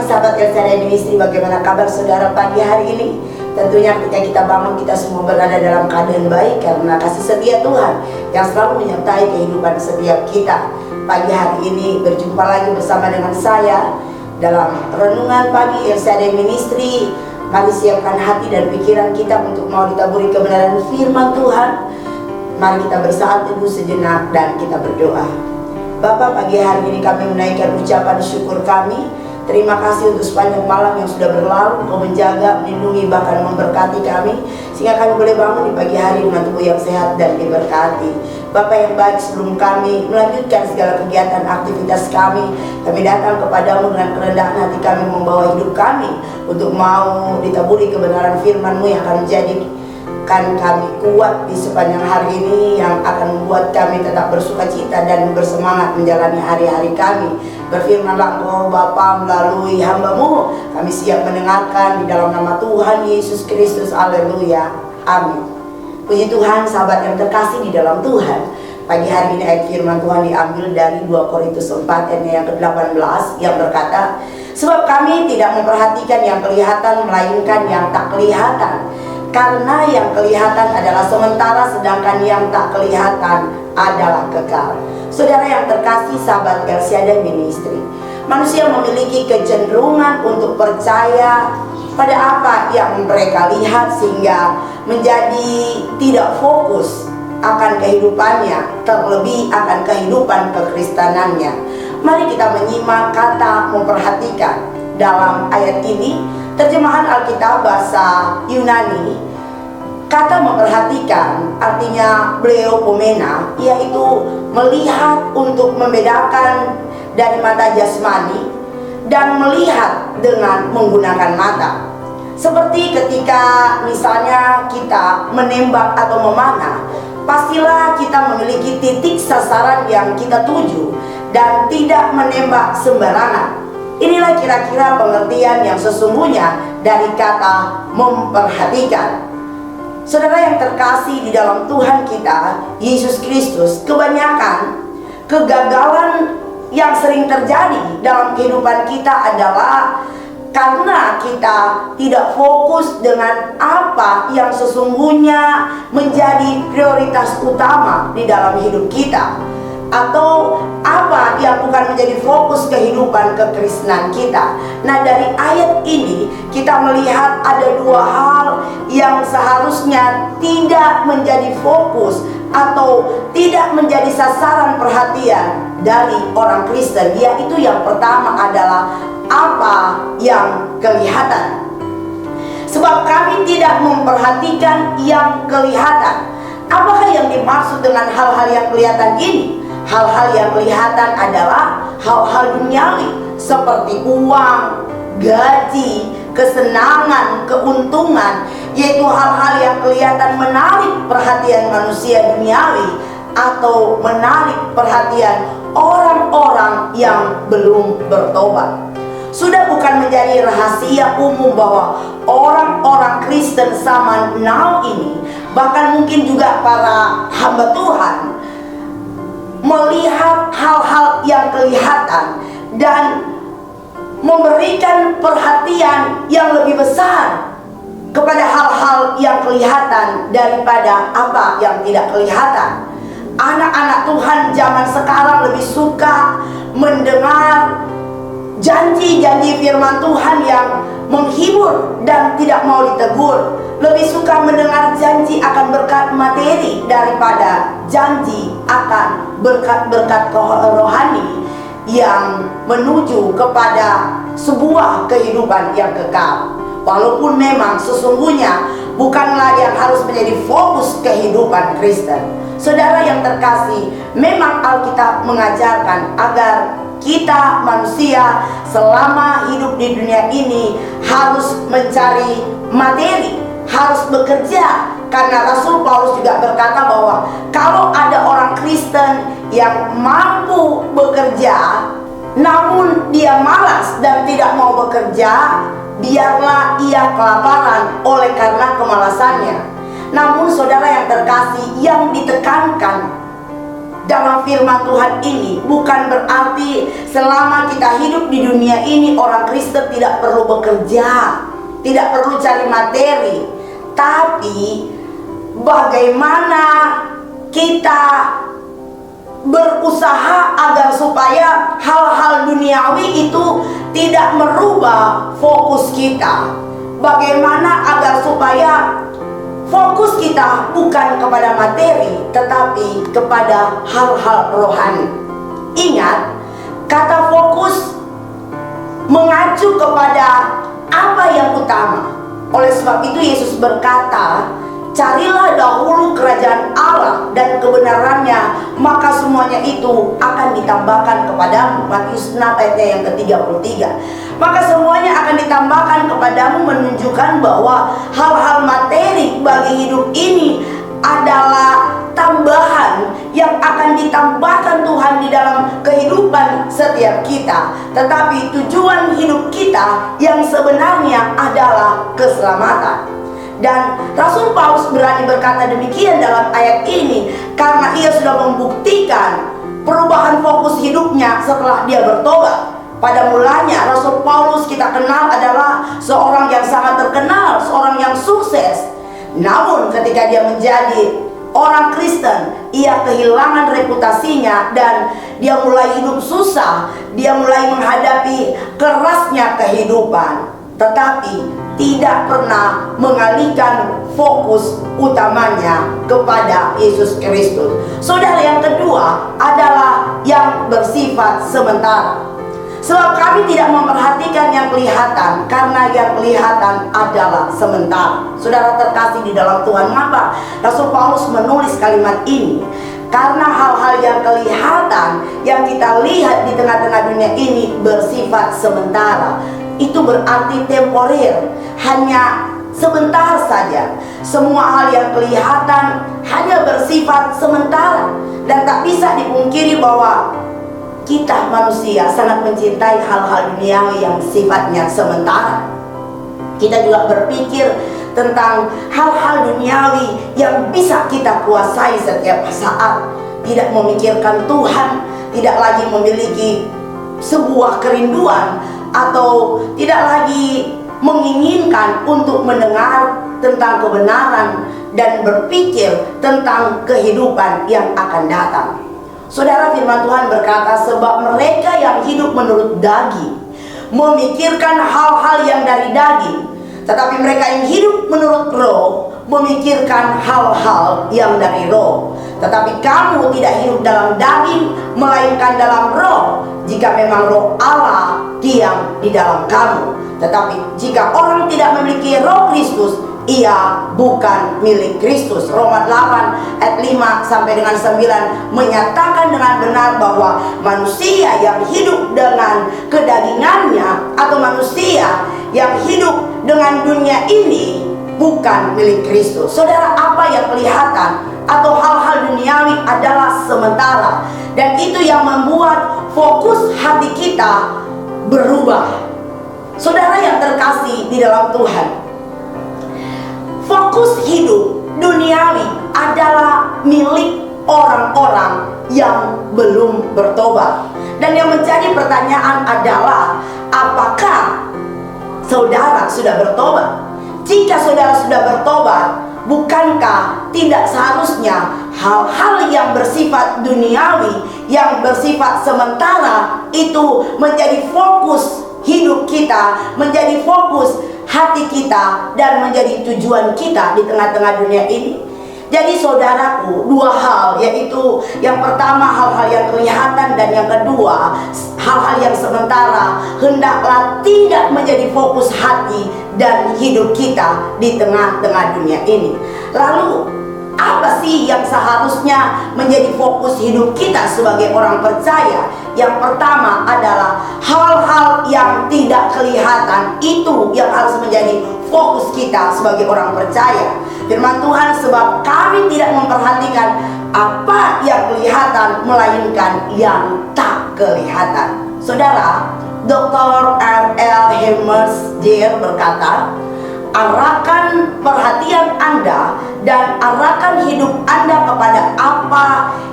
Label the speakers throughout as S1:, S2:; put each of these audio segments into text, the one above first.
S1: sahabat LCD Ministry, bagaimana kabar saudara pagi hari ini? Tentunya ketika kita bangun, kita semua berada dalam keadaan baik karena kasih setia Tuhan yang selalu menyertai kehidupan setiap kita. Pagi hari ini berjumpa lagi bersama dengan saya dalam renungan pagi LCD Ministry. Mari siapkan hati dan pikiran kita untuk mau ditaburi kebenaran firman Tuhan. Mari kita bersaat teduh sejenak dan kita berdoa. Bapa, pagi hari ini kami menaikkan ucapan syukur kami. Terima kasih untuk sepanjang malam yang sudah berlalu. Kau menjaga, melindungi, bahkan memberkati kami sehingga kami boleh bangun di pagi hari dengan tubuh yang sehat dan diberkati. Bapa yang baik, sebelum kami melanjutkan segala kegiatan aktivitas kami datang kepadamu dengan kerendahan hati kami, membawa hidup kami untuk mau ditaburi kebenaran firman-Mu yang akan menjadikan kami kuat di sepanjang hari ini, yang akan membuat kami tetap bersuka cita dan bersemangat menjalani hari-hari kami. Berfirmanlah Engkau Bapa melalui hamba-Mu, kami siap mendengarkan di dalam nama Tuhan Yesus Kristus. Haleluya, amin. Puji Tuhan, sahabat yang terkasih di dalam Tuhan. Pagi hari ini ayat firman Tuhan diambil dari 2 Korintus 4 ayat yang ke-18 yang berkata, sebab kami tidak memperhatikan yang kelihatan melainkan yang tak kelihatan. Karena yang kelihatan adalah sementara, sedangkan yang tak kelihatan adalah kekal. Saudara yang terkasih, sahabat LCD Ministry, manusia memiliki kecenderungan untuk percaya pada apa yang mereka lihat sehingga menjadi tidak fokus akan kehidupannya, terlebih akan kehidupan kekristenannya. Mari kita menyimak kata memperhatikan dalam ayat ini. Terjemahan Alkitab bahasa Yunani, kata memperhatikan artinya bleopomena, yaitu melihat untuk membedakan dari mata jasmani dan melihat dengan menggunakan mata. Seperti ketika misalnya kita menembak atau memanah, pastilah kita memiliki titik sasaran yang kita tuju dan tidak menembak sembarangan. Inilah kira-kira pengertian yang sesungguhnya dari kata memperhatikan. Saudara yang terkasih di dalam Tuhan kita Yesus Kristus, kebanyakan kegagalan yang sering terjadi dalam kehidupan kita adalah karena kita tidak fokus dengan apa yang sesungguhnya menjadi prioritas utama di dalam hidup kita, atau apa yang bukan menjadi fokus kehidupan kekristenan kita. Nah, dari ayat ini kita melihat ada dua hal yang seharusnya tidak menjadi fokus atau tidak menjadi sasaran perhatian dari orang Kristen, yaitu yang pertama adalah apa yang kelihatan. Sebab kami tidak memperhatikan yang kelihatan. Apakah yang dimaksud dengan hal-hal yang kelihatan ini? Hal-hal yang kelihatan adalah hal-hal duniawi seperti uang, gaji, kesenangan, keuntungan, yaitu hal-hal yang kelihatan menarik perhatian manusia duniawi atau menarik perhatian orang-orang yang belum bertobat. Sudah bukan menjadi rahasia umum bahwa orang-orang Kristen zaman now ini, bahkan mungkin juga para hamba Tuhan, melihat hal-hal yang kelihatan dan memberikan perhatian yang lebih besar kepada hal-hal yang kelihatan daripada apa yang tidak kelihatan. Anak-anak Tuhan zaman sekarang lebih suka mendengar janji-janji firman Tuhan yang menghibur dan tidak mau ditegur. Lebih suka mendengar janji akan berkat materi daripada janji akan berkat-berkat rohani yang menuju kepada sebuah kehidupan yang kekal. Walaupun memang sesungguhnya bukanlah yang harus menjadi fokus kehidupan Kristen. Saudara yang terkasih, memang Alkitab mengajarkan agar kita manusia selama hidup di dunia ini harus mencari materi, harus bekerja. Karena Rasul Paulus juga berkata bahwa kalau ada orang Kristen yang mampu bekerja namun dia malas dan tidak mau bekerja, biarlah ia kelaparan oleh karena kemalasannya. Namun saudara yang terkasih, yang ditekankan dalam firman Tuhan ini bukan berarti selama kita hidup di dunia ini orang Kristen tidak perlu bekerja, tidak perlu cari materi. Tapi bagaimana kita berusaha agar supaya hal-hal duniawi itu tidak merubah fokus kita. Bagaimana agar supaya fokus kita bukan kepada materi, tetapi kepada hal-hal rohani. Ingat, kata fokus mengacu kepada apa yang utama. Oleh sebab itu Yesus berkata, carilah dahulu kerajaan Allah dan kebenarannya, maka semuanya itu akan ditambahkan kepadamu. Matius 6 ayatnya yang ke-33. Maka semuanya akan ditambahkan kepadamu, menunjukkan bahwa hal-hal materi bagi hidup ini adalah tambahan yang akan ditambahkan Tuhan di dalam kehidupan setiap kita. Tetapi tujuan hidup kita yang sebenarnya adalah keselamatan. Dan Rasul Paulus berani berkata demikian dalam ayat ini karena ia sudah membuktikan perubahan fokus hidupnya setelah dia bertobat. Pada mulanya Rasul Paulus kita kenal adalah seorang yang sangat terkenal, seorang yang sukses. Namun ketika dia menjadi orang Kristen, ia kehilangan reputasinya dan dia mulai hidup susah. Dia mulai menghadapi kerasnya kehidupan, tetapi tidak pernah mengalihkan fokus utamanya kepada Yesus Kristus. Saudara, yang kedua adalah yang bersifat sementara. Sebab kami tidak memperhatikan yang kelihatan, karena yang kelihatan adalah sementara. Saudara terkasih di dalam Tuhan, mengapa Rasul Paulus menulis kalimat ini? Karena hal-hal yang kelihatan, yang kita lihat di tengah-tengah dunia ini bersifat sementara. Itu berarti temporer, hanya sebentar saja. Semua hal yang kelihatan hanya bersifat sementara. Dan tak bisa dipungkiri bahwa kita manusia sangat mencintai hal-hal duniawi yang sifatnya sementara. Kita juga berpikir tentang hal-hal duniawi yang bisa kita kuasai setiap saat. Tidak memikirkan Tuhan, tidak lagi memiliki sebuah kerinduan, atau tidak lagi menginginkan untuk mendengar tentang kebenaran dan berpikir tentang kehidupan yang akan datang. Saudara, firman Tuhan berkata, sebab mereka yang hidup menurut daging memikirkan hal-hal yang dari daging, tetapi mereka yang hidup menurut roh memikirkan hal-hal yang dari roh. Tetapi kamu tidak hidup dalam daging, melainkan dalam roh, jika memang roh Allah diam di dalam kamu. Tetapi jika orang tidak memiliki roh Kristus, ia bukan milik Kristus. Roma 8 ayat 5 sampai dengan 9 menyatakan dengan benar bahwa manusia yang hidup dengan kedagingannya atau manusia yang hidup dengan dunia ini bukan milik Kristus. Saudara, apa yang kelihatan atau hal-hal duniawi adalah sementara, dan itu yang membuat fokus hati kita berubah. Saudara yang terkasih di dalam Tuhan, fokus hidup duniawi adalah milik orang-orang yang belum bertobat. Dan yang menjadi pertanyaan adalah, apakah saudara sudah bertobat? Jika saudara sudah bertobat, bukankah tidak seharusnya hal-hal yang bersifat duniawi, yang bersifat sementara itu menjadi fokus hidup kita, menjadi fokus hati kita, dan menjadi tujuan kita di tengah-tengah dunia ini? Jadi saudaraku, dua hal, yaitu yang pertama hal-hal yang kelihatan, dan yang kedua hal-hal yang sementara, hendaklah tidak menjadi fokus hati dan hidup kita di tengah-tengah dunia ini. Lalu apa sih yang seharusnya menjadi fokus hidup kita sebagai orang percaya? Yang pertama adalah hal-hal yang tidak kelihatan. Itu yang harus menjadi fokus kita sebagai orang percaya. Firman Tuhan, sebab kami tidak memperhatikan apa yang kelihatan, melainkan yang tak kelihatan. Saudara, Dr. R.L. Hermes berkata, arahkan perhatian Anda dan arahkan hidup Anda kepada apa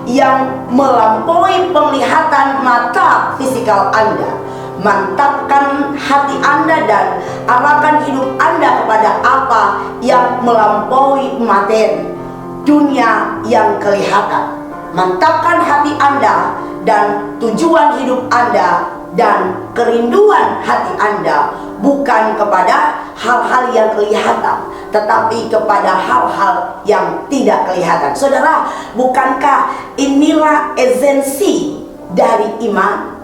S1: yang melampaui penglihatan mata fisikal Anda. Mantapkan hati Anda dan arahkan hidup Anda kepada apa yang melampaui materi dunia yang kelihatan. Mantapkan hati Anda dan tujuan hidup Anda dan kerinduan hati Anda bukan kepada hal-hal yang kelihatan, tetapi kepada hal-hal yang tidak kelihatan. Saudara, bukankah inilah esensi dari iman?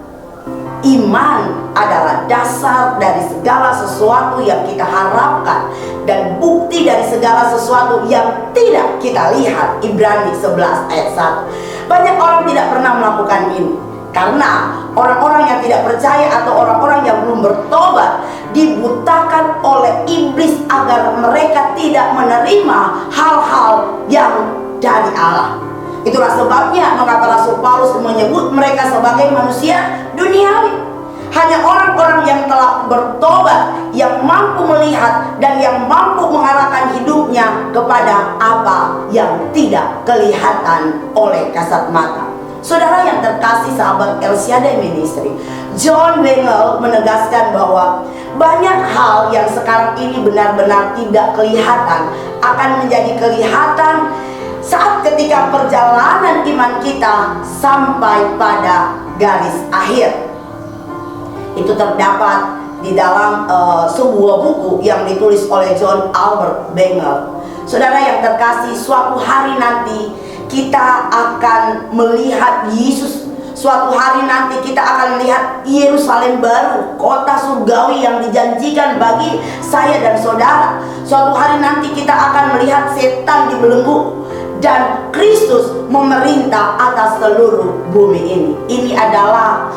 S1: Iman adalah dasar dari segala sesuatu yang kita harapkan dan bukti dari segala sesuatu yang tidak kita lihat. Ibrani 11 ayat 1. Banyak orang tidak pernah melakukan ini karena orang-orang yang tidak percaya atau orang-orang yang belum bertobat dibutakan oleh iblis agar mereka tidak menerima hal-hal yang dari Allah. Itulah sebabnya mengapa Rasul Paulus menyebut mereka sebagai manusia duniawi. Hanya orang-orang yang telah bertobat yang mampu melihat dan yang mampu mengarahkan hidupnya kepada apa yang tidak kelihatan oleh kasat mata. Saudara yang terkasih, sahabat El Shaddai Ministry, John Wengel menegaskan bahwa banyak hal yang sekarang ini benar-benar tidak kelihatan akan menjadi kelihatan saat ketika perjalanan iman kita sampai pada garis akhir. Itu terdapat di dalam sebuah buku yang ditulis oleh John Albert Bengel. Saudara yang terkasih, suatu hari nanti kita akan melihat Yesus. Suatu hari nanti kita akan melihat Yerusalem baru, kota surgawi yang dijanjikan bagi saya dan saudara. Suatu hari nanti kita akan melihat setan dibelenggu dan Kristus memerintah atas seluruh bumi ini. Ini adalah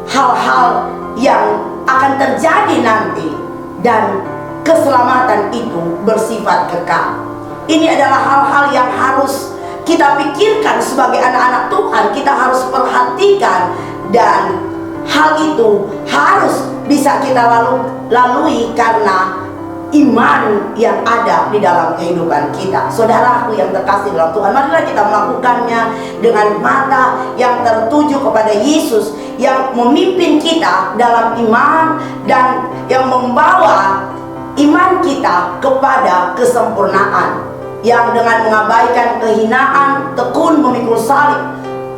S1: hal-hal yang akan terjadi nanti, dan keselamatan itu bersifat kekal. Ini adalah hal-hal yang harus kita pikirkan sebagai anak-anak Tuhan. Kita harus perhatikan, dan hal itu harus bisa kita lalui karena iman yang ada di dalam kehidupan kita. Saudaraku yang terkasih dalam Tuhan, marilah kita melakukannya dengan mata yang tertuju kepada Yesus yang memimpin kita dalam iman dan yang membawa iman kita kepada kesempurnaan, yang dengan mengabaikan kehinaan tekun memikul salib,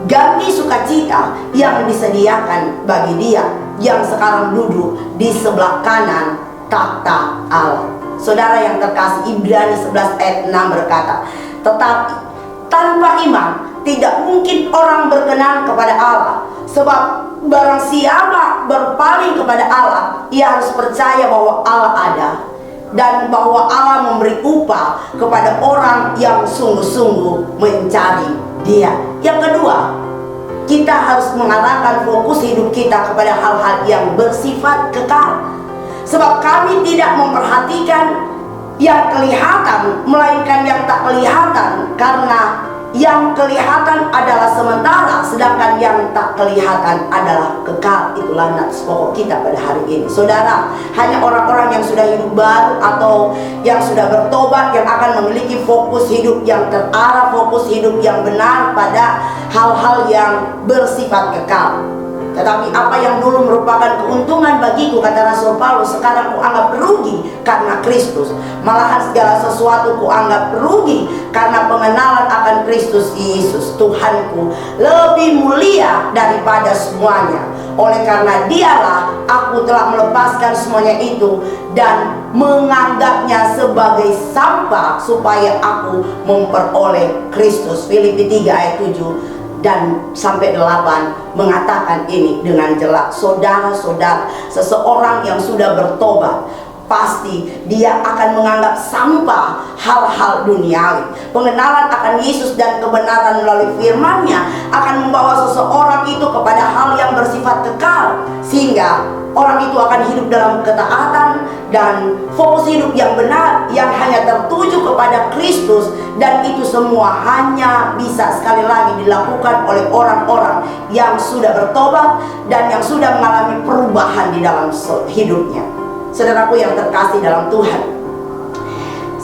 S1: ganti sukacita yang disediakan bagi Dia yang sekarang duduk di sebelah kanan takhta Allah. Saudara yang terkasih, Ibrani 11 ayat 6 berkata, tetapi tanpa iman tidak mungkin orang berkenan kepada Allah. Sebab barang siapa berpaling kepada Allah, ia harus percaya bahwa Allah ada dan bahwa Allah memberi upah kepada orang yang sungguh-sungguh mencari Dia. Yang kedua, kita harus mengarahkan fokus hidup kita kepada hal-hal yang bersifat kekal. Sebab kami tidak memperhatikan yang kelihatan, melainkan yang tak kelihatan. Karena yang kelihatan adalah sementara, sedangkan yang tak kelihatan adalah kekal. Itulah nats pokok kita pada hari ini. Saudara, hanya orang-orang yang sudah hidup baru atau yang sudah bertobat yang akan memiliki fokus hidup yang terarah, fokus hidup yang benar pada hal-hal yang bersifat kekal. Tetapi apa yang dulu merupakan keuntungan bagiku, kata Rasul Paulus, sekarang kuanggap rugi karena Kristus. Malahan segala sesuatu kuanggap rugi karena pengenalan akan Kristus Yesus Tuhanku lebih mulia daripada semuanya. Oleh karena Dialah aku telah melepaskan semuanya itu dan menganggapnya sebagai sampah supaya aku memperoleh Kristus. Filipi 3 ayat 7 dan sampai 8 mengatakan ini dengan jelas. Saudara-saudara, seseorang yang sudah bertobat pasti dia akan menganggap sampah hal-hal duniawi. Pengenalan akan Yesus dan kebenaran melalui firman-Nya akan membawa seseorang itu kepada hal yang bersifat kekal, sehingga orang itu akan hidup dalam ketaatan dan fokus hidup yang benar yang hanya tertuju kepada Kristus. Dan itu semua hanya bisa sekali lagi dilakukan oleh orang-orang yang sudah bertobat dan yang sudah mengalami perubahan di dalam hidupnya. Saudaraku yang terkasih dalam Tuhan,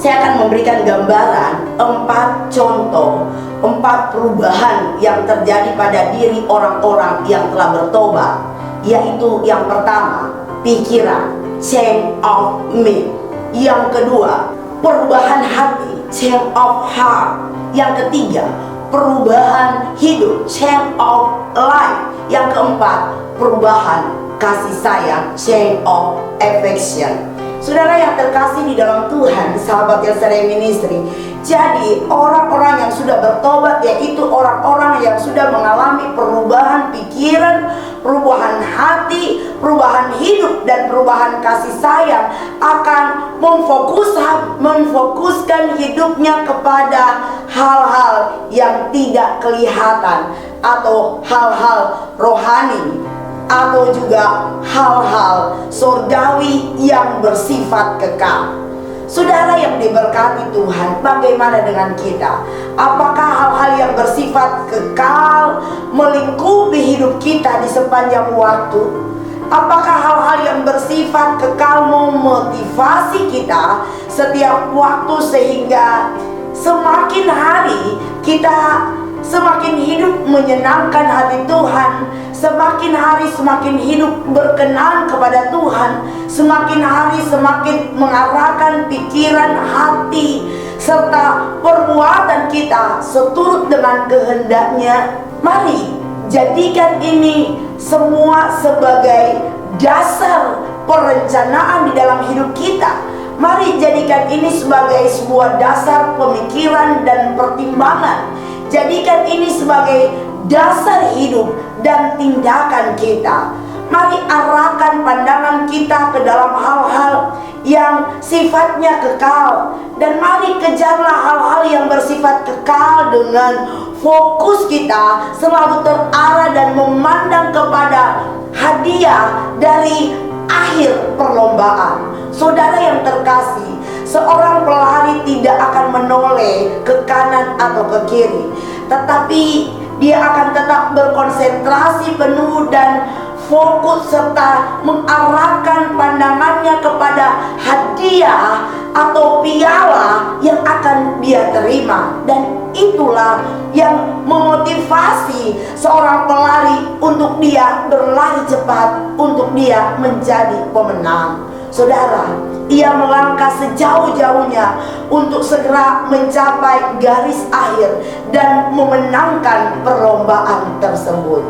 S1: saya akan memberikan gambaran 4 contoh, 4 perubahan yang terjadi pada diri orang-orang yang telah bertobat. Yaitu yang pertama, pikiran, change of mind. Yang kedua, perubahan hati, change of heart. Yang ketiga, perubahan hidup, change of life. Yang keempat, perubahan kasih sayang, change of affection. Saudara yang terkasih di dalam Tuhan, sahabat LCD Ministry, jadi orang-orang yang sudah bertobat, yaitu orang-orang yang sudah mengalami perubahan pikiran, perubahan hati, perubahan hidup, dan perubahan kasih sayang, akan memfokuskan hidupnya kepada hal-hal yang tidak kelihatan, atau hal-hal rohani, atau juga hal-hal surgawi yang bersifat kekal. Saudara yang diberkati Tuhan, bagaimana dengan kita? Apakah hal-hal yang bersifat kekal melingkupi hidup kita di sepanjang waktu? Apakah hal-hal yang bersifat kekal memotivasi kita setiap waktu, sehingga semakin hari kita semakin hidup menyenangkan hati Tuhan, semakin hari semakin hidup berkenan kepada Tuhan, semakin hari semakin mengarahkan pikiran, hati, serta perbuatan kita seturut dengan kehendaknya? Mari jadikan ini semua sebagai dasar perencanaan di dalam hidup kita. Mari jadikan ini sebagai sebuah dasar pemikiran dan pertimbangan. Jadikan ini sebagai dasar hidup dan tindakan kita. Mari arahkan pandangan kita ke dalam hal-hal yang sifatnya kekal, dan mari kejarlah hal-hal yang bersifat kekal dengan fokus kita selalu terarah dan memandang kepada hadiah dari akhir perlombaan. Saudara yang terkasih, seorang pelari tidak akan menoleh ke kanan atau ke kiri, tetapi dia akan tetap berkonsentrasi penuh dan fokus, serta mengarahkan pandangannya kepada hadiah atau piala yang akan dia terima. Dan itulah yang memotivasi seorang pelari untuk dia berlari cepat, untuk dia menjadi pemenang. Saudara, ia melangkah sejauh-jauhnya untuk segera mencapai garis akhir dan memenangkan perlombaan tersebut.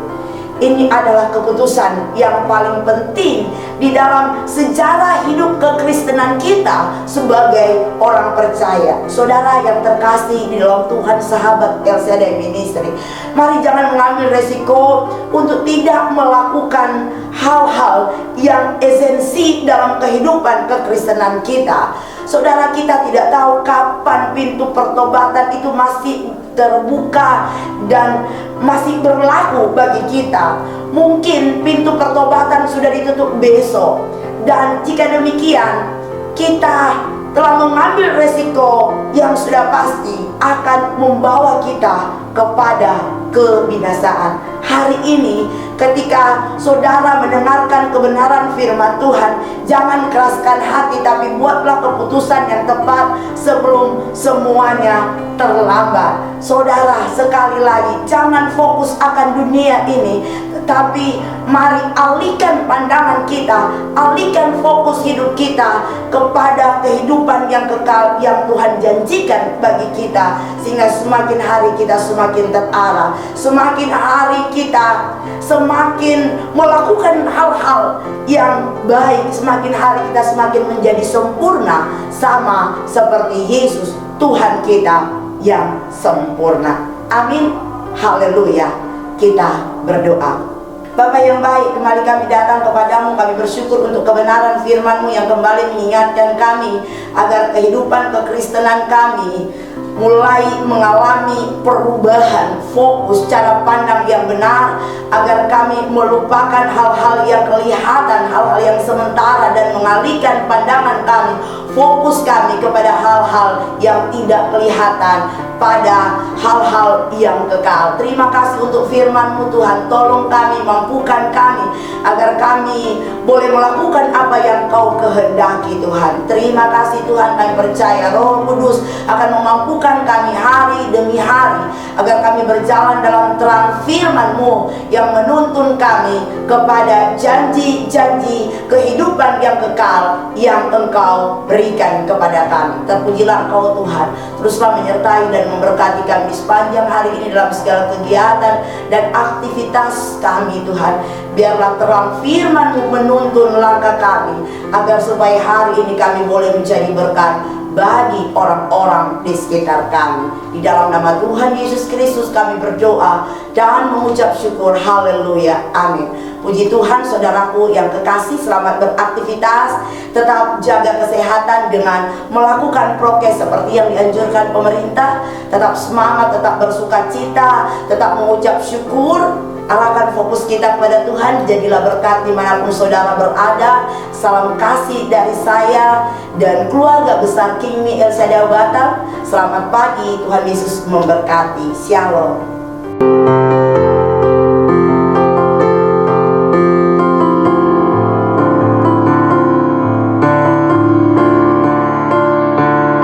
S1: Ini adalah keputusan yang paling penting di dalam sejarah hidup kekristenan kita sebagai orang percaya. Saudara yang terkasih di dalam Tuhan, sahabat LCD Ministry, mari jangan mengambil resiko untuk tidak melakukan hal-hal yang esensi dalam kehidupan kekristenan kita. Saudara, kita tidak tahu kapan pintu pertobatan itu masih terbuka dan masih berlaku bagi kita. Mungkin pintu pertobatan sudah ditutup besok, dan jika demikian kita telah mengambil resiko yang sudah pasti akan membawa kita kepada kebinasaan. Hari ini ketika saudara mendengarkan kebenaran firman Tuhan, jangan keraskan hati, tapi buatlah keputusan yang tepat sebelum semuanya terlambat. Saudara, sekali lagi, jangan fokus akan dunia ini, tetapi mari alihkan pandangan kita, alihkan fokus hidup kita kepada kehidupan yang kekal yang Tuhan janjikan bagi kita. Sehingga semakin hari kita semakin terarah, semakin hari kita semakin melakukan hal-hal yang baik, semakin hari kita semakin menjadi sempurna, sama seperti Yesus Tuhan kita yang sempurna. Amin. Haleluya. Kita berdoa. Bapa yang baik, kembali kami datang kepadamu. Kami bersyukur untuk kebenaran firman-Mu yang kembali mengingatkan kami agar kehidupan kekristenan kami mulai mengalami perubahan fokus cara pandang yang benar, agar kami melupakan hal-hal yang kelihatan, hal-hal yang sementara, dan mengalihkan pandangan kami, fokus kami kepada hal-hal yang tidak kelihatan, pada hal-hal yang kekal. Terima kasih untuk firman-Mu Tuhan. Tolong kami, mampukan kami agar kami boleh melakukan apa yang Kau kehendaki Tuhan. Terima kasih Tuhan, kami percaya Roh Kudus akan memampukan kami hari demi hari agar kami berjalan dalam terang firman-Mu yang menuntun kami kepada janji-janji kehidupan yang kekal yang Engkau berikan kepada kami. Terpujilah Engkau Tuhan, teruslah menyertai dan memberkati kami sepanjang hari ini dalam segala kegiatan dan aktivitas kami Tuhan. Biarlah terang firman-Mu menuntun langkah kami agar supaya hari ini kami boleh menjadi berkat bagi orang-orang di sekitar kami. Di dalam nama Tuhan Yesus Kristus kami berdoa dan mengucap syukur. Haleluya, amin. Puji Tuhan, saudaraku yang kekasih, selamat beraktivitas. Tetap jaga kesehatan dengan melakukan prokes seperti yang dianjurkan pemerintah. Tetap semangat, tetap bersuka cita, tetap mengucap syukur. Arahkan fokus kita kepada Tuhan. Jadilah berkat dimanapun saudara berada. Salam kasih dari saya dan keluarga besar King Mi El Shaddai Batam. Selamat pagi, Tuhan Yesus memberkati. Shalom.